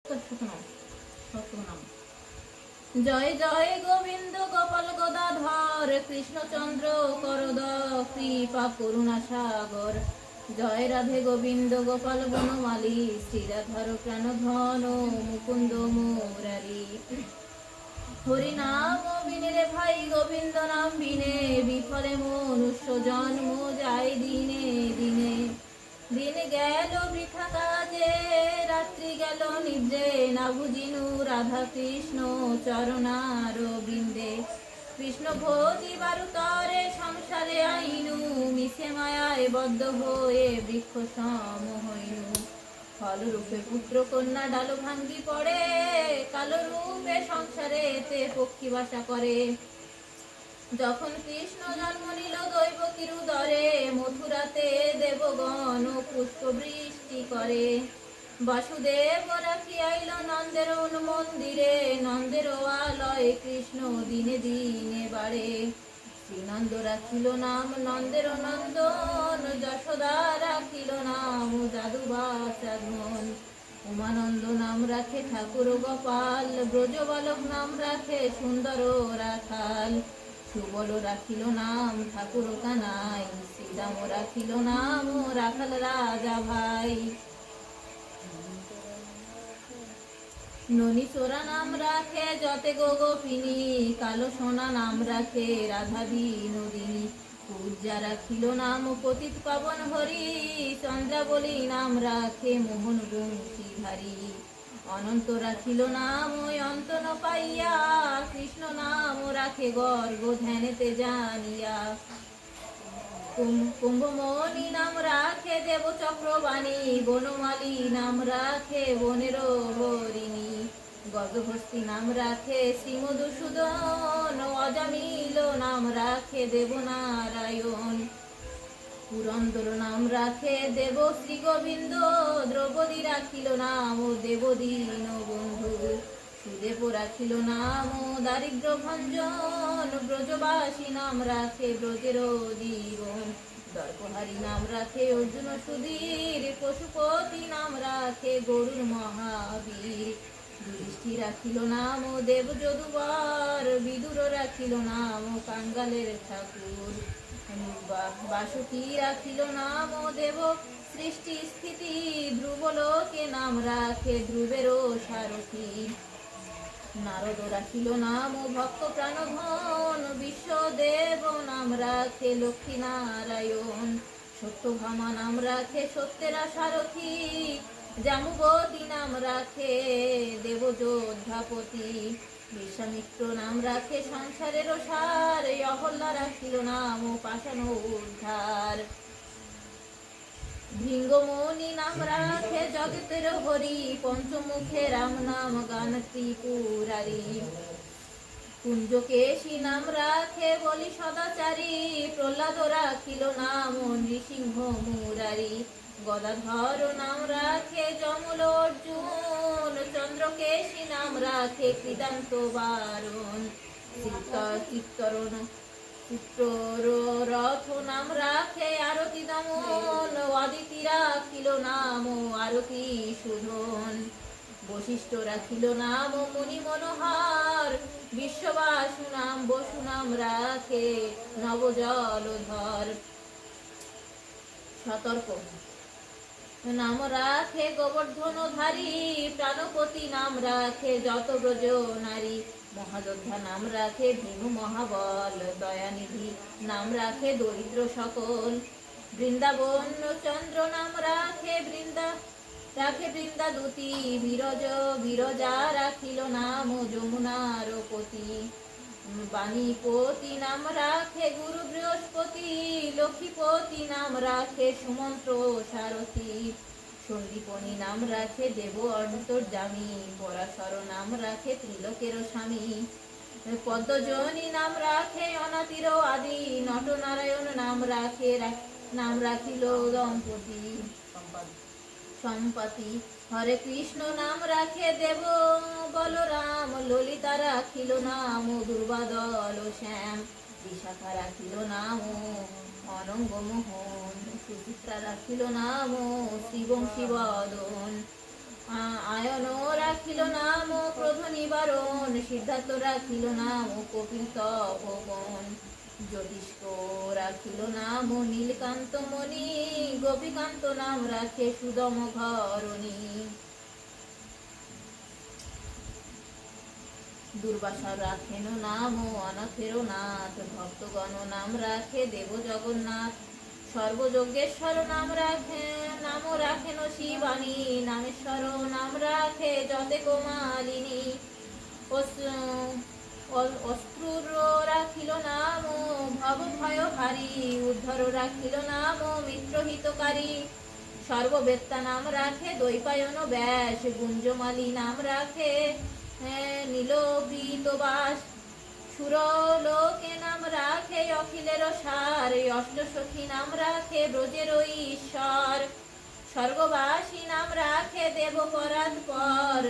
সত্যনাম সত্যনাম। জয় জয় গোবিন্দ গোপাল গদাধর কৃষ্ণচন্দ্র করদ কৃপা করুণা সাগর। জয় রাধে গোবিন্দ গোপাল বনমালী শ্রীরাধার প্রাণধন মুকুন্দ মুরারি। হরি নাম বিনে রে ভাই গোবিন্দ নাম বিনে বিফলে মনুষ্য জন্ম যায় দিনে দিনে। দিন গেল বৃথা কাজে রাত্রি গেল নিদ্রে না বুঝিনু রাধা কৃষ্ণ চরণার বৃন্দে। কৃষ্ণ ভোজিবার তরে সংসারে আইনু মিশে মায়ায় বদ্ধ হয়ে বৃক্ষ সম হইনু। ফল রূপে পুত্র কন্যা ডাল ভাঙ্গি পড়ে কালো রূপে সংসারে এতে পক্ষী বাসা করে। যখন কৃষ্ণ জন্ম নিল দৈবকীর উদরে মথুরাতে দেবগণ পুষ্প বৃষ্টি করে। বাসুদেব রাখি আইল নন্দের মন্দিরে নন্দের আলয় কৃষ্ণ দিনে দিনে বাড়ে। শ্রীনন্দ রাখিল নাম নন্দের নন্দন যশোদা রাখিল নাম যাদু বাচাধন। উমানন্দ নাম রাখে ঠাকুর গোপাল ব্রজ বালক নাম রাখে সুন্দর রাখাল। সুবল রাখিল নাম ঠাকুর কানাই শ্রীরাম রাখিল নাম রাখাল রাজা ভাই। ননী চোরা নাম রাখে যতে গোপিনী কালো সোনা নাম রাখে রাধা বিনোদিনী। পূজা রাখিল নাম পতিত পাবন হরি চন্দ্রাবলী নাম রাখে মোহন বংশীধারী। অনন্ত রাখিল নাম অন্ত ন পাইয়া কৃষ্ণ নাম রাখে গর্ব ধ্যানেতে জানিয়া। কুম্ভমণি নাম রাখে দেব চক্রবাণী বনমালী নাম রাখে বনের হরিণী। গর্গহস্তি নাম রাখে শ্রী মধুসূদন অজামিল নাম রাখে দেবনারায়ণ। পুরন্দর নাম রাখে দেব শ্রী গোবিন্দ দ্রৌপদী রাখিল নাম দেব দীন বন্ধু। সুদেব রাখিল নাম দারিদ্র ভঞ্জন ব্রজবাসী নাম রাখে ব্রজের জীবন। দর্পহারী নাম রাখে অর্জুন সুধীর পশুপতি নাম রাখে গরুর মহাবীর। যুধিষ্ঠির রাখিল নাম দেব যদুবর বিদুর রাখিল নাম কাঙ্গালের ঠাকুর। বাসুকি রাখিল নাম দেব সৃষ্টি স্থিতি ধ্রুবলোকে নাম রাখে ধ্রুবেরও সারথী। নারদ রাখিল নাম ভক্ত প্রাণধন বিশ্বদেব নাম রাখে লক্ষ্মী নারায়ণ। সত্যভামা নাম রাখে সত্যেরা সারথী জাম্বুবতী নাম রাখে দেবযোদ্ধাপতি। বিশ্বামিত্র নাম রাখে সংসারের সার অহল্যা রাখিল নাম পাষাণ উদ্ধার। ভৃঙ্গমণি নাম রাখে জগতের হরি পঞ্চমুখে রাম নাম গান ত্রিপুরারি। কুঞ্জকেশী নাম রাখে বলি সদাচারী প্রহ্লাদ রাখিল নাম নৃসিংহ মুরারি। গদাধর নাম রাখে যমল অর্জুন চন্দ্রকেশী নাম রাখে কৃদান্ত বারণ। চিত্তরণ চিত্ররথ নাম রাখে আরতি দমন অদিতি রাখিল নাম আরতি সুধন। বশিষ্ঠ রাখিল নাম মুনি মনোহর বিশ্ববাসু নাম বসু নাম রাখে নবজলধর। সতর্ক নাম রাখে গোবর্ধনধারী প্রাণপতি নাম রাখে যত ব্রজ নারী। মহাযোদ্ধা নাম রাখে ভীম মহাবল দয়ানিধি নাম রাখে দরিদ্র সকল। বৃন্দাবন চন্দ্র নাম রাখে বৃন্দাদূতি বিরজা রাখিল নাম যমুনার পতি। বাণীপতি নাম রাখে গুরু বৃহস্পতি লক্ষ্মীপতি নাম রাখে সুমন্ত্র সারথী। সন্দীপনী নাম রাখে দেব অন্তর্যামী পরাশর নাম রাখে ত্রিলোকের স্বামী। পদ্মজনী নাম রাখে অনাতির আদি নটনারায়ণ নাম রাখিল দম্পতি সম্পতি। হরে কৃষ্ণ নাম রাখে দেব বলরাম ললিতা রাখিল নাম দুর্বাদল শ্যাম। বিশাখা রাখিল নাম অনঙ্গ মোহন সুচিত্রা রাখিল নাম শিবং শিবদন। আয়ন রাখিল নাম ক্রোধ নিবারণ, সিদ্ধার্থ রাখিল নাম কপিল তপবন, জ্যোতিষ্ক রাখিল নাম নীলকান্ত মণি, গোপীকান্ত নাম রাখে সুদম ঘরণী। দুর্বাসা রাখেন নাম অনাথের নাথ, ভক্তগণ নাম রাখে দেব জগন্নাথ, সর্বযজ্ঞেশ্বর নাম রাখেন শিবানী, নামেশ্বর নাম রাখে যতে কোমালিনী, অস্ত্রুর রাখিল নাম ভব ভয় হারি, উদ্ধর রাখিল নাম মিত্রহিতকারী, সর্ববেত্তা নাম রাখে দৈপায়ন ব্যাস, গুঞ্জমালী নাম রাখে নীলবৃতবাস, সুরলোকে নাম রাখে অখিলের সার, অষ্টসখী নাম রাখে ব্রজের ঈশ্বর, স্বর্গবাসী নাম রাখে দেবপরাধ পর,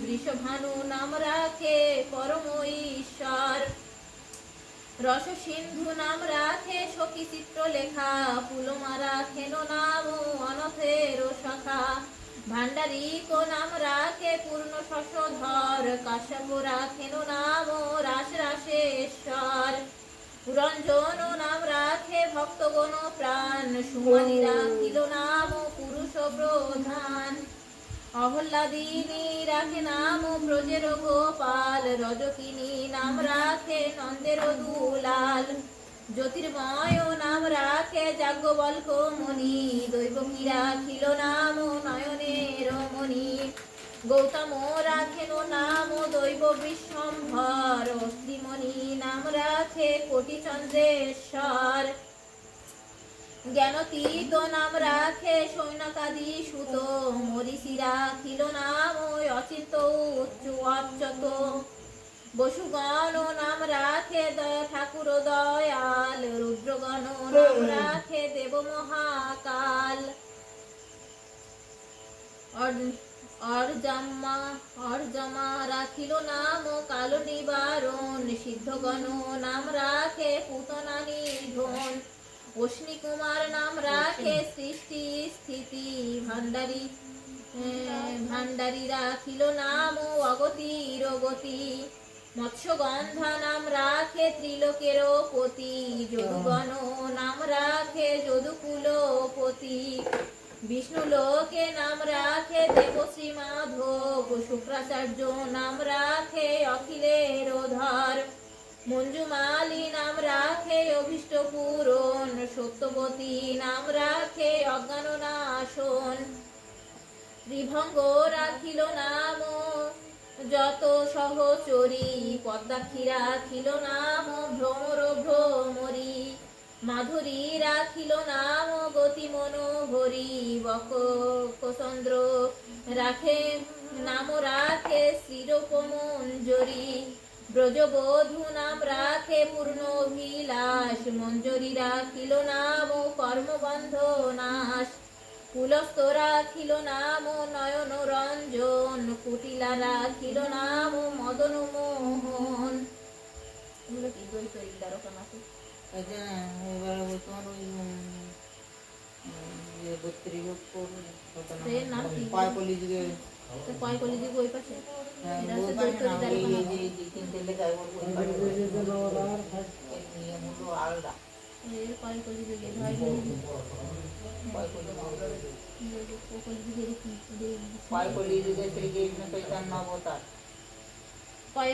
বৃষভানু নাম রাখে পরম ঈশ্বর, রস সিন্ধু নাম রাখে সখী চিত্রলেখা, পুলমা রাখেন নাম অনথের শাখা, ভান্ডারিক নাম রাখে পূর্ণ শশধর, কাশ্যপ রাখেন নাম রাস রাসেশ্বর, রঞ্জন নাম রাখে ভক্তগণ প্রাণ, সুমালি রাখিল নাম পুরুষ প্রধান, অহল্লাদিনী রাখে নাম ব্রজের গোপাল, রজকিনী নাম রাখে নন্দের দুলাল, জ্যোতির্ময় নাম রাখে যাজ্ঞবল্ক মুনি, দৈবকী রাখিল নাম নয়নের মণি, গৌতম রাখেন নাম দৈব বিশ্বম্ভর, শ্রীমণি নাম রাখে কোটি চন্দ্রেশ্বর, জ্ঞানতীত নাম রাখে সৈনকাদি সুত, মরিষি রাখিল নাম অচিন্ত উচ্চ অচ্যত, বসুগণ নাম রাখে ঠাকুর দয়াল, রুদ্রগণ নাম রাখে দেব মহাকাল, অর্জমা রাখিল নাম কাল নিবারণ, সিদ্ধগণ নাম রাখে পুতনা নিধন, অশ্বিনী কুমার নাম রাখে সৃষ্টি স্থিতি, ভান্ডারী রাখিল নাম অগতির গতি, মৎস্যগন্ধা নাম রাখে ত্রিলোকের পতি, যদুগণ নাম রাখে যদুকুলপতি, বিষ্ণু লোকে নাম রাখে দেবশ্রী মাধব, শুক্রাচার্য নাম রাখে অখিলের ধর, মঞ্জুমালী নাম রাখে অভীষ্ট পূরণ, সত্যবতী নাম রাখে অজ্ঞান নাশন, ত্রিভঙ্গ রাখিল নাম যত সহচরী, পদ্মাক্ষী রাখিল নাম ভ্রমর ভ্রমরী, মাধুরী রাখিল নাম গতি মনোহরী, বকচন্দ্র নাম রাখে শ্রীরূপমঞ্জরী, ব্রজবধূ নাম রাখে পূর্ণ অভিলাষ, মঞ্জরী রাখিল নাম কর্মবন্ধ নাশ, পুলস্ত রাখিল নাম নয়ন রঞ্জন, কুটিলা রাখিল নাম মদন মোহন। এগুলো কি দ্বৈত দ্বারকা নাটে? পায়কলি যুগে ওই পাশে এরা হচ্ছে দ্বৈত দ্বারকা নাট। পায়কলি যুগে শ্রীকৃষ্ণ চৈতন্য অবতার,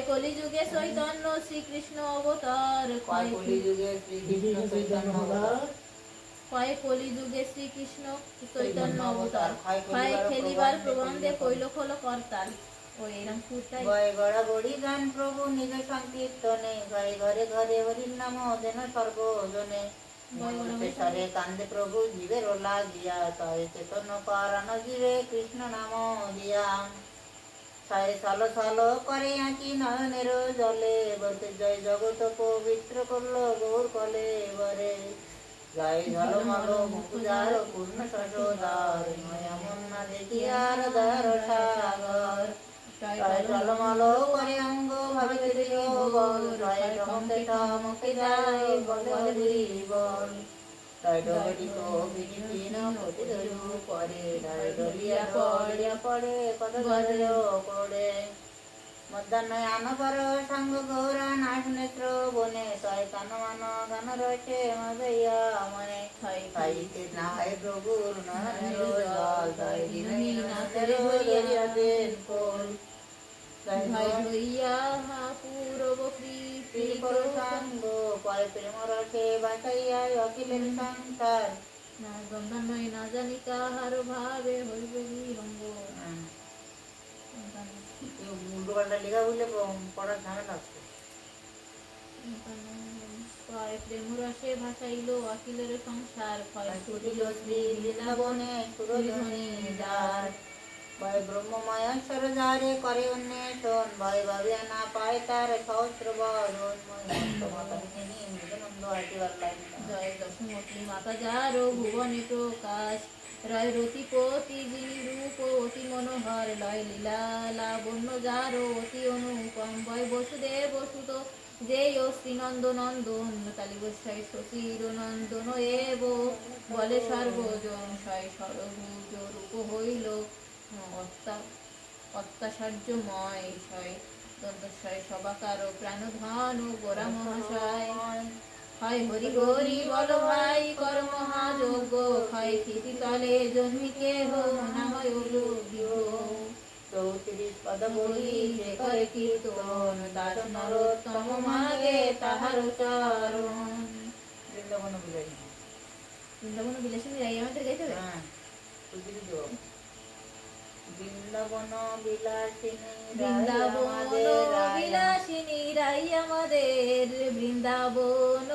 কলি যুগে চৈতন্য শ্রীকৃষ্ণ অবতার, কলি যুগে শ্রীকৃষ্ণ চৈতন্য অবতার, কলি যুগে শ্রীকৃষ্ণ চৈতন্য অবতার, ক্ষয় খেলিবার প্রবন্ধে কৈলখল কর্তার। ও এরকম সুরটাই গয়ে গড়া গড়ি গান প্রভু নিজ সংকীর্তনে, গায়ে ঘরে ঘরে হরির নাম যেন সর্বজনে, সরে কান্দে প্রভু জীবের লাগিয়া, তয় চেতন করানো জীবে কৃষ্ণ নাম দিয়া, ছয় সাল সাল করে আঁকি নয়নের জলে, বলতে জয় জগত পবিত্র করলো গৌর কলে বরে, জয় ঝলমল মুকুজার পূর্ণ শশোদার, এমন না দেখি আর দার সাগর, জয় ঝলমল করে অঙ্গ ভাবে বল, জয় ঠমকে ঠমকে যায় বলে বল, তাই ডহরি কবিনী তিন প্রতি ধরু পরে ঢাই ডলিয়া ডলিয়া পড়ে কত গজল পড়ে মধ্যাহ্নয় আনপর সাঙ্গ গৌরা নাশ নেত্র বনে তয় কান মান গান রয়েছে মদইয়া মনে খাইতে না হয় প্রভুর নয়নের জল তয় দিনহীন নাচের ধরিয়া দেন কোল ভাই হইয়া পূরব প্রীতি করো সাঙ্গ পয় প্রেম রসে বাসাইয়া অখিলের সংসার না গঙ্গা নয় না জানি কাহার ভাবে হইবে বিলম্ব উল্টো পাল্টা লেখা বুঝলে পড়ার ঝামেলা আছে পায় প্রেম রসে ভাসাইল অখিলের সংসার ক্ষয় সুদিল শ্রী বৃন্দাবনে সুরধ্বনি যার ভয় ব্রহ্মময় সরজারে করে অন্বেষণ ভয় ভাবিয়া না পায় তার সহস্র বরণ জয় দশমতী মাতা যার ভুবনে প্রকাশ রয় রতিপতি যিনি রূপ অতি মনোহর লয় লীলা লাবণ্য যার অতি অনুপম ভয় বসুদেব বসুত যে শ্রীনন্দ নন্দন কালী গোসাই শশীর নন্দন এব বলে সর্বজন সয় সরভুজ রূপ হইল অত্যাচার্যময় সয় দন্তস্বয় সবাকার প্রাণধন গোরা মহাশয় হয় হরি হরি বল ভাই কর মহাযজ্ঞ ক্ষয় ক্ষিতি তলে জন্মিকে হো না হয় চৌত্রিশ পদ বলি যে করে কীর্তন দাস নরোত্তম মাগে তাহার চরণ বৃন্দাবন বিলাসী বৃন্দাবন বিলাসিনী রাই আমাদের গাইতে হবে বৃন্দাবন বিলাসিনী বৃন্দাবন বিলাসিনী রাই আমাদের বৃন্দাবন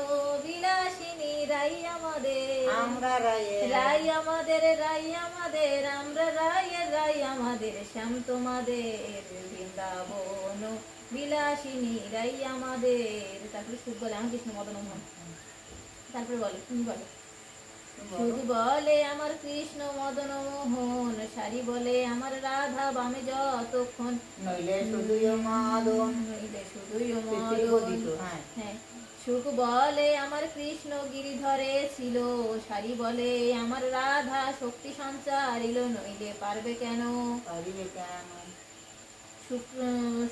বিলাসিনী রাই আমাদের আমরা রায়ের রাই আমাদের রাই আমাদের আমরা রায়ের রাই আমাদের শ্যাম তোমাদের বৃন্দাবন বিলাসিনী রাই আমাদের তারপরে সুখ বলে আমার কৃষ্ণ মদন মোহন তারপরে বলো তুমি বলো সুখ বলে আমার কৃষ্ণ মদন মোহন সারি বলে আমার রাধা বামে যতক্ষণ নইলে শুধুই মাদন নইলে শুধুই মদন হ্যাঁ সুখ বলে আমার কৃষ্ণ গিরিধরে ছিল সারি বলে আমার রাধা শক্তি সঞ্চারিল নইলে পারবে কেন পারিবে কেন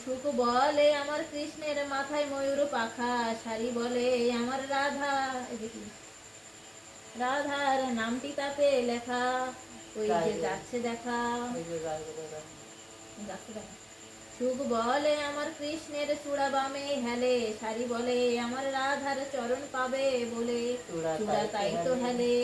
সুখ বলে আমার কৃষ্ণের মাথায় ময়ূর পাখা সারি বলে আমার রাধা রাধার নামটি তাতে লেখা ওই যে যাচ্ছে দেখা যাচ্ছে দেখা সুখ বলে আমার কৃষ্ণের চূড়া বামে হেলে সারি বলে আমার রাধার চরণ পাবে বলে চূড়া তাই তো হেলে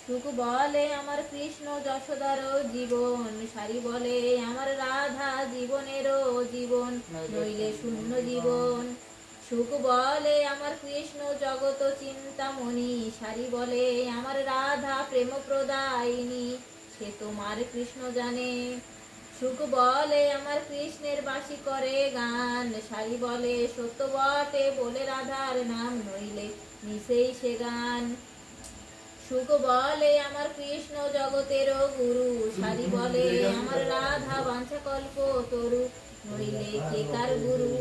সুখ বলে আমার কৃষ্ণ যশোদার জীবন সারি বলে আমার রাধা জীবনেরও জীবন নইলে শূন্য জীবন সুখ বলে আমার কৃষ্ণ জগত চিন্তামণি সারি বলে আমার রাধা প্রেম প্রদায়িনী সে তোমার কৃষ্ণ জানে সুখ বলে আমার কৃষ্ণের বাসি করে গান সারি বলে সত্য বটে বলে রাধার নাম নইলে মিশেই সে গান সুখ বলে আমার কৃষ্ণ জগতেরও গুরু সারি বলে আমার রাধা বাঞ্ছা কল্প তরু নইলে কে কার গুরু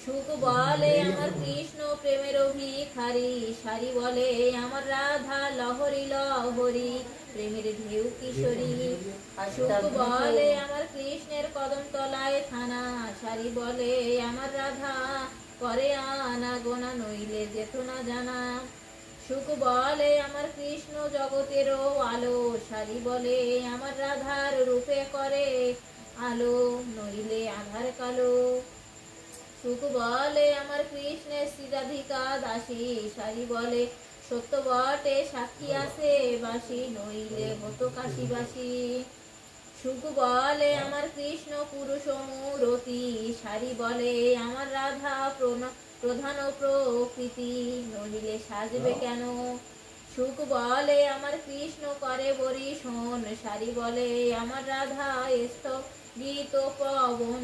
সুখ বলে আমার কৃষ্ণ প্রেমের ভিখারি সারি বলে আমার রাধা লহরি লহরি প্রেমের ঢেউ কিশোরী সুখ বলে আমার কৃষ্ণের কদম তলায় থানা সারি বলে আমার রাধা করে আনা গোনা নইলে যেত না জানা সুখ বলে আমার কৃষ্ণ জগতেরও আলো সারি বলে আমার রাধার রূপে করে আলো নইলে আধার কালো সুখ বলে আমার কৃষ্ণের শ্রীরাধিকা দাসী সারি বলে সত্য বটে সাক্ষী আছে বাসি নইলে হতো কাশিবাসী সুখ বলে আমার কৃষ্ণ পুরুষ মূরতি সারি বলে আমার রাধা প্রধান প্রকৃতি নইলে সাজবে কেন সুখ বলে আমার কৃষ্ণ করে বরিশন সারি বলে আমার রাধা গীত পবন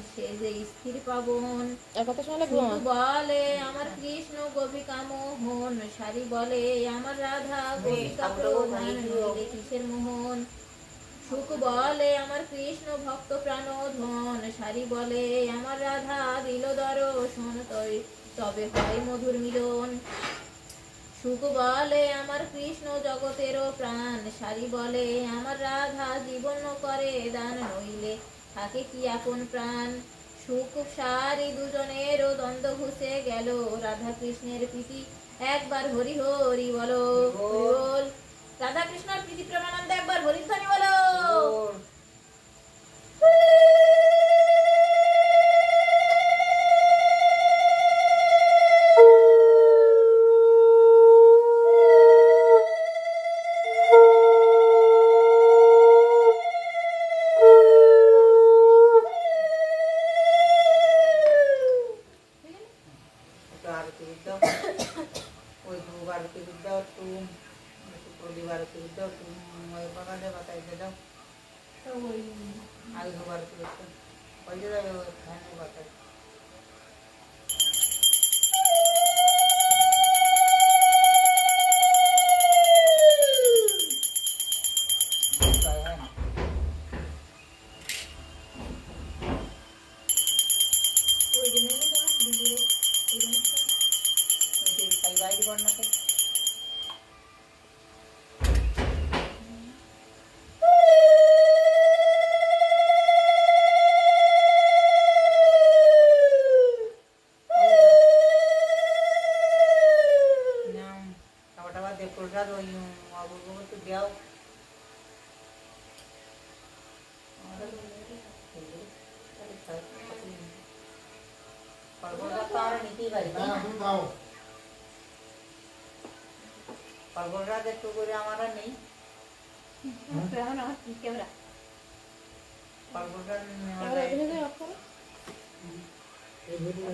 সে যে স্থির পাবন সুখ বলে আমার কৃষ্ণ গোপিকা মোহন সারি বলে আমার রাধা গোপিকা প্রধান নইলে কিসের মোহন সুখ বলে আমার কৃষ্ণ ভক্ত প্রাণ ধন সারি বলে আমার রাধা দিল দর্শন তবে হয় মধুর মিলন সুখ বলে আমার কৃষ্ণ জগতেরও প্রাণ, সারি বলে আমার রাধা জীবন করে দান, নইলে থাকে কি আপন প্রাণ। সুখ সারি দুজনেরও দ্বন্দ্ব ঘুষে গেল, রাধা কৃষ্ণের প্রীতি একবার হরি হরি বলো, হরি বল। রাধা কৃষ্ণের প্রীতি প্রেমানন্দে একবার হরিধ্বনি বলো। बोल। तो आरती विद्या ওই দুবার আরতি দাও তুম, প্রতিবার আরতি দাও তুম, ওই বাবা দে বাতাই দে দাও তো ওই আগে দুবার আরতি দাও ওই যে দাও খানে বাতাই ওই দিনে তো দিদিরে ওই দিনে ওই যে তাই বাইরে করনাতে प्रसाद तो दियाओ नीति परगोराज একটু করে আমারা নেই ক্যামেরা परगोराज ক্যামেরা অফ করো। এই ভিডিও